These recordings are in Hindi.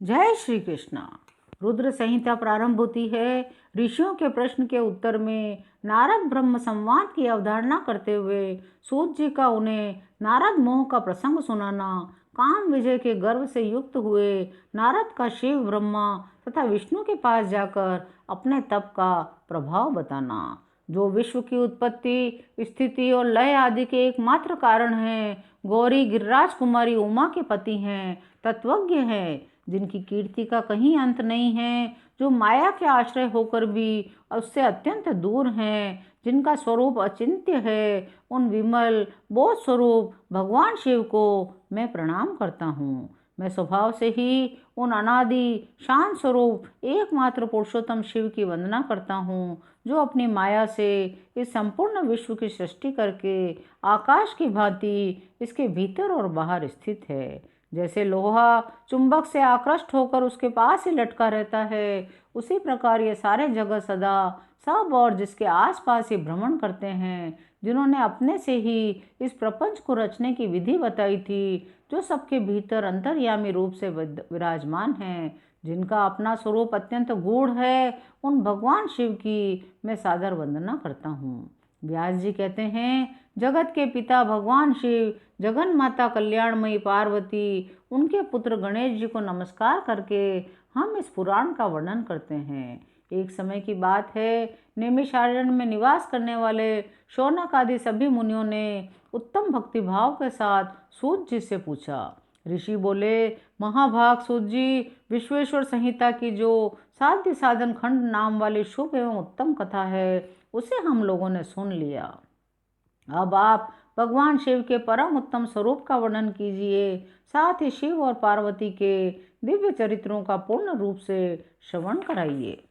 जय श्री कृष्णा। रुद्र संहिता प्रारंभ होती है। ऋषियों के प्रश्न के उत्तर में नारद ब्रह्म संवाद की अवधारणा करते हुए सूत जी का उन्हें नारद मोह का प्रसंग सुनाना, काम विजय के गर्व से युक्त हुए नारद का शिव ब्रह्मा तथा विष्णु के पास जाकर अपने तप का प्रभाव बताना, जो विश्व की उत्पत्ति, स्थिति और लय आदि के एकमात्र कारण हैं, गौरी गिरिराज कुमारी उमा के पति हैं, तत्वज्ञ हैं, जिनकी कीर्ति का कहीं अंत नहीं है, जो माया के आश्रय होकर भी उससे अत्यंत दूर हैं, जिनका स्वरूप अचिंत्य है, उन विमल बोध स्वरूप भगवान शिव को मैं प्रणाम करता हूँ। मैं स्वभाव से ही उन अनादि शांत स्वरूप एकमात्र पुरुषोत्तम शिव की वंदना करता हूँ, जो अपनी माया से इस संपूर्ण विश्व की सृष्टि करके आकाश की भांति इसके भीतर और बाहर स्थित है। जैसे लोहा चुंबक से आकृष्ट होकर उसके पास ही लटका रहता है, उसी प्रकार ये सारे जगत सदा सब और जिसके आसपास ही भ्रमण करते हैं, जिन्होंने अपने से ही इस प्रपंच को रचने की विधि बताई थी, जो सबके भीतर अंतर्यामी रूप से विराजमान हैं, जिनका अपना स्वरूप अत्यंत गूढ़ है, उन भगवान शिव की मैं सादर वंदना करता हूँ। व्यास जी कहते हैं, जगत के पिता भगवान शिव, जगन माता कल्याणमयी पार्वती, उनके पुत्र गणेश जी को नमस्कार करके हम इस पुराण का वर्णन करते हैं। एक समय की बात है, नैमिषारण्य में निवास करने वाले शौनक आदि सभी मुनियों ने उत्तम भक्ति भाव के साथ सूत जी से पूछा। ऋषि बोले, महाभाग सूत जी, विश्वेश्वर संहिता की जो साध्य साधन खंड नाम वाली शुभ एवं उत्तम कथा है, उसे हम लोगों ने सुन लिया। अब आप भगवान शिव के परम उत्तम स्वरूप का वर्णन कीजिए, साथ ही शिव और पार्वती के दिव्य चरित्रों का पूर्ण रूप से श्रवण कराइए।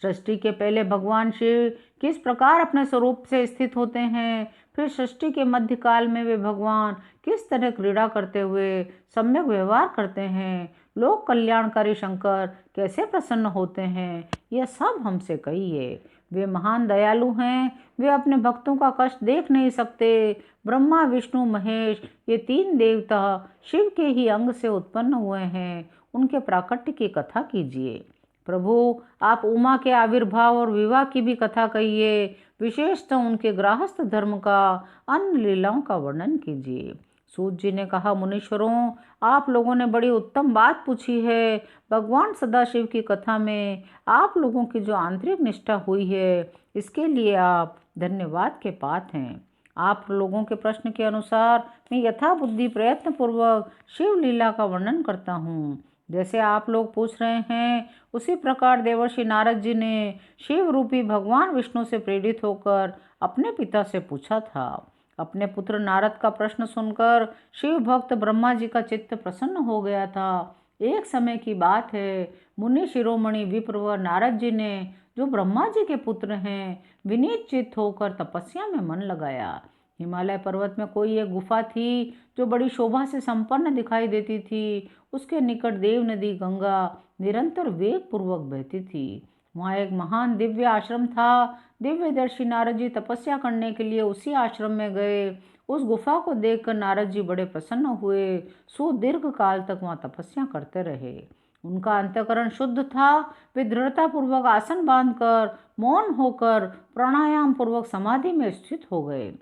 सृष्टि के पहले भगवान शिव किस प्रकार अपने स्वरूप से स्थित होते हैं, फिर सृष्टि के मध्यकाल में वे भगवान किस तरह क्रीड़ा करते हुए सम्यक व्यवहार करते हैं, लोक कल्याणकारी शंकर कैसे प्रसन्न होते हैं, यह सब हमसे कहिए। वे महान दयालु हैं, वे अपने भक्तों का कष्ट देख नहीं सकते। ब्रह्मा विष्णु महेश ये तीन देवता शिव के ही अंग से उत्पन्न हुए हैं, उनके प्राकट्य की कथा कीजिए। प्रभु, आप उमा के आविर्भाव और विवाह की भी कथा कहिए, विशेषतः उनके गृहस्थ धर्म का, अन्य लीलाओं का वर्णन कीजिए। सूत जी ने कहा, मुनीश्वरों, आप लोगों ने बड़ी उत्तम बात पूछी है। भगवान सदाशिव की कथा में आप लोगों की जो आंतरिक निष्ठा हुई है, इसके लिए आप धन्यवाद के पात्र हैं। आप लोगों के प्रश्न के अनुसार मैं यथा बुद्धि प्रयत्न पूर्वक शिव लीला का वर्णन करता हूँ। जैसे आप लोग पूछ रहे हैं, उसी प्रकार देवर्षि नारद जी ने शिव रूपी भगवान विष्णु से प्रेरित होकर अपने पिता से पूछा था। अपने पुत्र नारद का प्रश्न सुनकर शिव भक्त ब्रह्मा जी का चित्त प्रसन्न हो गया था। एक समय की बात है, मुनि शिरोमणि विप्र व नारद जी ने, जो ब्रह्मा जी के पुत्र हैं, विनीत चित्त होकर तपस्या में मन लगाया। हिमालय पर्वत में कोई एक गुफा थी, जो बड़ी शोभा से संपन्न दिखाई देती थी। उसके निकट देव नदी गंगा निरंतर वेग पूर्वक बहती थी। वहाँ एक महान दिव्य आश्रम था। दिव्यदर्शी नारद जी तपस्या करने के लिए उसी आश्रम में गए। उस गुफा को देखकर नारद जी बड़े प्रसन्न हुए। सुदीर्घ काल तक वहाँ तपस्या करते रहे। उनका अंतःकरण शुद्ध था। वे दृढ़ता पूर्वक आसन बांधकर मौन होकर प्राणायाम पूर्वक समाधि में स्थित हो गए।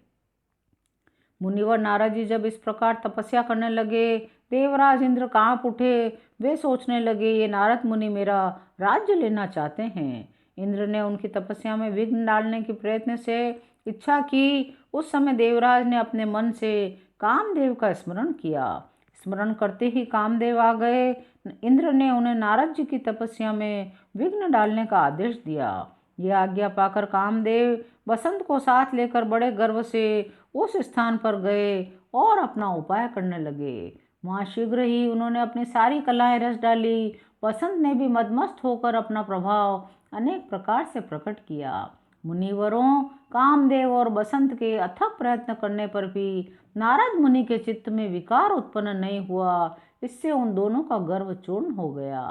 मुनिवर नारद जी जब इस प्रकार तपस्या करने लगे, देवराज इंद्र कांप उठे। वे सोचने लगे, ये नारद मुनि मेरा राज्य लेना चाहते हैं। इंद्र ने उनकी तपस्या में विघ्न डालने के प्रयत्न से इच्छा की। उस समय देवराज ने अपने मन से कामदेव का स्मरण किया। स्मरण करते ही कामदेव आ गए। इंद्र ने उन्हें नारद जी की तपस्या में विघ्न डालने का आदेश दिया। यह आज्ञा पाकर कामदेव बसंत को साथ लेकर बड़े गर्व से उस स्थान पर गए और अपना उपाय करने लगे। वहाँ शीघ्र ही उन्होंने अपनी सारी कलाएं रच डाली। बसंत ने भी मदमस्त होकर अपना प्रभाव अनेक प्रकार से प्रकट किया। मुनिवरों, कामदेव और बसंत के अथक प्रयत्न करने पर भी नारद मुनि के चित्त में विकार उत्पन्न नहीं हुआ। इससे उन दोनों का गर्व चूर्ण हो गया।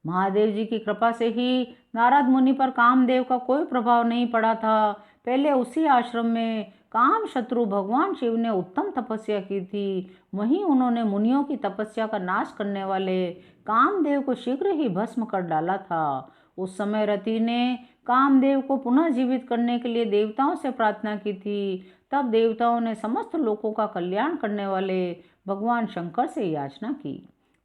महादेव जी की कृपा से ही नारद मुनि पर कामदेव का कोई प्रभाव नहीं पड़ा था। पहले उसी आश्रम में काम शत्रु भगवान शिव ने उत्तम तपस्या की थी, वहीं उन्होंने मुनियों की तपस्या का नाश करने वाले कामदेव को शीघ्र ही भस्म कर डाला था। उस समय रति ने कामदेव को पुनः जीवित करने के लिए देवताओं से प्रार्थना की थी। तब देवताओं ने समस्त लोगों का कल्याण करने वाले भगवान शंकर से याचना की।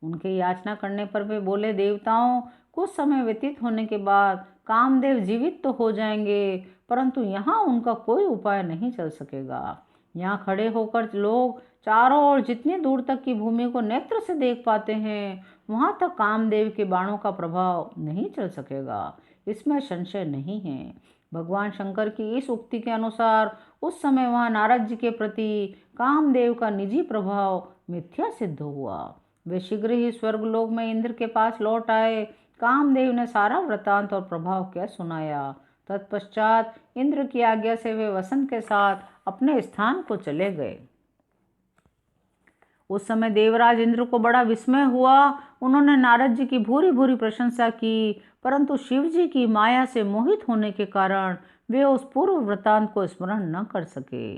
उनके याचना करने पर वे बोले, देवताओं, कुछ समय व्यतीत होने के बाद कामदेव जीवित तो हो जाएंगे, परंतु यहाँ उनका कोई उपाय नहीं चल सकेगा। यहाँ खड़े होकर लोग चारों ओर जितनी दूर तक की भूमि को नेत्र से देख पाते हैं, वहां तक कामदेव के बाणों का प्रभाव नहीं चल सकेगा, इसमें संशय नहीं है। भगवान शंकर की इस उक्ति के अनुसार उस समय वहां नारद जी के प्रति कामदेव का निजी प्रभाव मिथ्या सिद्ध हुआ। वे शीघ्र ही स्वर्गलोक में इंद्र के पास लौट आए। कामदेव ने सारा वृतांत और प्रभाव क्या सुनाया। तत्पश्चात इंद्र की आज्ञा से वे वसंत के साथ अपने स्थान को चले गए। उस समय देवराज इंद्र को बड़ा विस्मय हुआ। उन्होंने नारद जी की भूरी भूरी प्रशंसा की, परंतु शिव जी की माया से मोहित होने के कारण वे उस पूर्व वृतांत को स्मरण न कर सके।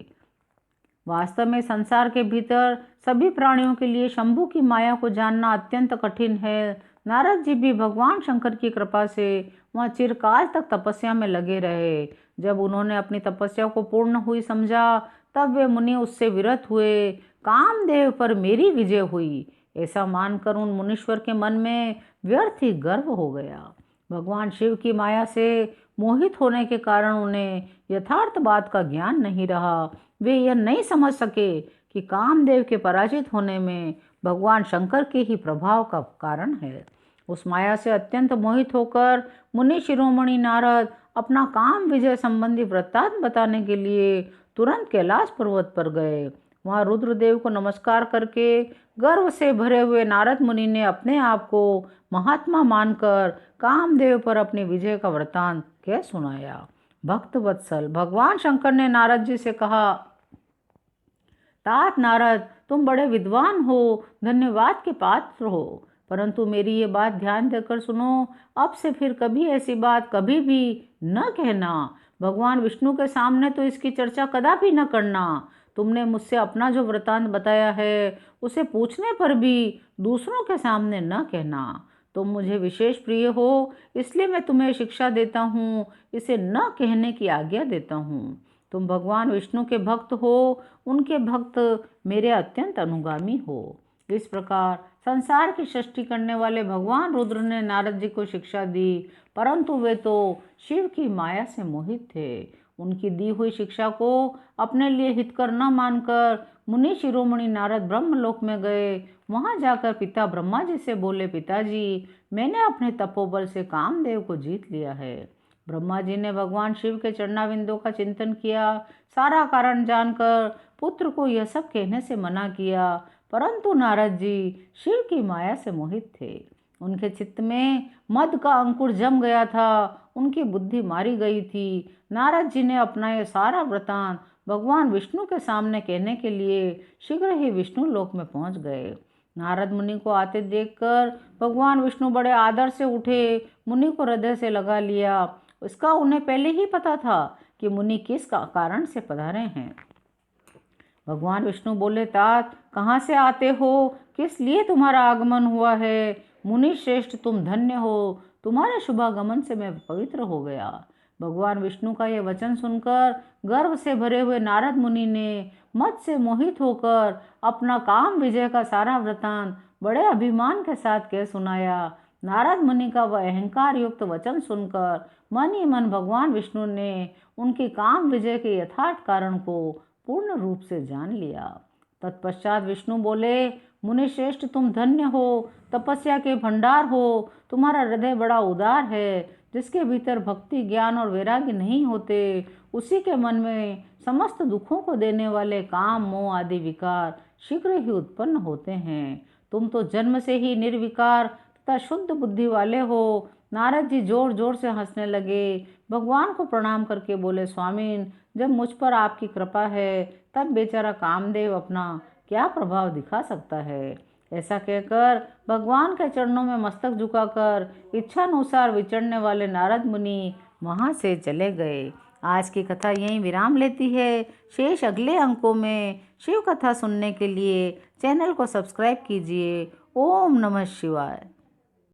वास्तव में संसार के भीतर सभी प्राणियों के लिए शंभु की माया को जानना अत्यंत कठिन है। नारद जी भी भगवान शंकर की कृपा से वहाँ चिरकाल तक तपस्या में लगे रहे। जब उन्होंने अपनी तपस्या को पूर्ण हुई समझा, तब वे मुनि उससे विरत हुए। कामदेव पर मेरी विजय हुई, ऐसा मानकर उन मुनीश्वर के मन में व्यर्थ ही गर्व हो गया। भगवान शिव की माया से मोहित होने के कारण उन्हें यथार्थ बात का ज्ञान नहीं रहा। वे यह नहीं समझ सके कि कामदेव के पराजित होने में भगवान शंकर के ही प्रभाव का कारण है। उस माया से अत्यंत मोहित होकर मुनि शिरोमणि नारद अपना काम विजय संबंधी वृत्तांत बताने के लिए तुरंत कैलाश पर्वत पर गए। वहां रुद्रदेव को नमस्कार करके गर्व से भरे हुए नारद मुनि ने अपने आप को महात्मा मानकर कामदेव पर अपनी विजय का वृत्तांत कह सुनाया। भक्त वत्सल भगवान शंकर ने नारद जी से कहा, तात नारद, तुम बड़े विद्वान हो, धन्यवाद के पात्र हो, परंतु मेरी ये बात ध्यान देकर सुनो। अब से फिर कभी ऐसी बात कभी भी न कहना। भगवान विष्णु के सामने तो इसकी चर्चा कदापि न करना। तुमने मुझसे अपना जो वृतांत बताया है, उसे पूछने पर भी दूसरों के सामने न कहना। तुम मुझे विशेष प्रिय हो, इसलिए मैं तुम्हें शिक्षा देता हूँ, इसे न कहने की आज्ञा देता हूँ। तुम भगवान विष्णु के भक्त हो, उनके भक्त मेरे अत्यंत अनुगामी हो। इस प्रकार संसार की सृष्टि करने वाले भगवान रुद्र ने नारद जी को शिक्षा दी, परंतु वे तो शिव की माया से मोहित थे। उनकी दी हुई शिक्षा को अपने लिए हितकर न मानकर मुनि शिरोमणि नारद ब्रह्मलोक में गए। वहां जाकर पिता ब्रह्मा जी से बोले, पिताजी, मैंने अपने तपोबल से कामदेव को जीत लिया है। ब्रह्मा जी ने भगवान शिव के चरणाविंदों का चिंतन किया। सारा कारण जानकर पुत्र को यह सब कहने से मना किया, परंतु नारद जी शिव की माया से मोहित थे। उनके चित्त में मद का अंकुर जम गया था, उनकी बुद्धि मारी गई थी। नारद जी ने अपना यह सारा वृतांत भगवान विष्णु के सामने कहने के लिए शीघ्र ही विष्णु लोक में पहुंच गए। नारद मुनि को आते देखकर भगवान विष्णु बड़े आदर से उठे, मुनि को हृदय से लगा लिया। इसका उन्हें पहले ही पता था कि मुनि किस कारण से पधारे हैं। भगवान विष्णु बोले, तात, कहाँ से आते हो, किस लिए तुम्हारा आगमन हुआ है। मुनि श्रेष्ठ, तुम धन्य हो, तुम्हारे शुभागमन से मैं पवित्र हो गया। भगवान विष्णु का यह वचन सुनकर गर्व से भरे हुए नारद मुनि ने मद से मोहित होकर अपना काम विजय का सारा वृतांत बड़े अभिमान के साथ कह सुनाया। नारद मुनि का वह अहंकार युक्त वचन सुनकर मन ही मन भगवान विष्णु ने उनकी काम विजय के यथार्थ कारण को पूर्ण रूप से जान लिया। तत्पश्चात विष्णु बोले, मुनि श्रेष्ठ, तुम धन्य हो, तपस्या के भंडार हो, तुम्हारा हृदय बड़ा उदार है। जिसके भीतर भक्ति, ज्ञान और वैराग्य नहीं होते, उसी के मन में समस्त दुखों को देने वाले काम, मोह आदि विकार शीघ्र ही उत्पन्न होते हैं। तुम तो जन्म से ही निर्विकार तथा शुद्ध बुद्धि वाले हो। नारद जी जोर जोर से हंसने लगे। भगवान को प्रणाम करके बोले, स्वामीन, जब मुझ पर आपकी कृपा है, तब बेचारा कामदेव अपना क्या प्रभाव दिखा सकता है। ऐसा कहकर भगवान के चरणों में मस्तक झुकाकर इच्छानुसार विचरने वाले नारद मुनि वहां से चले गए। आज की कथा यहीं विराम लेती है। शेष अगले अंकों में शिव कथा सुनने के लिए चैनल को सब्सक्राइब कीजिए। ओम नमः शिवाय।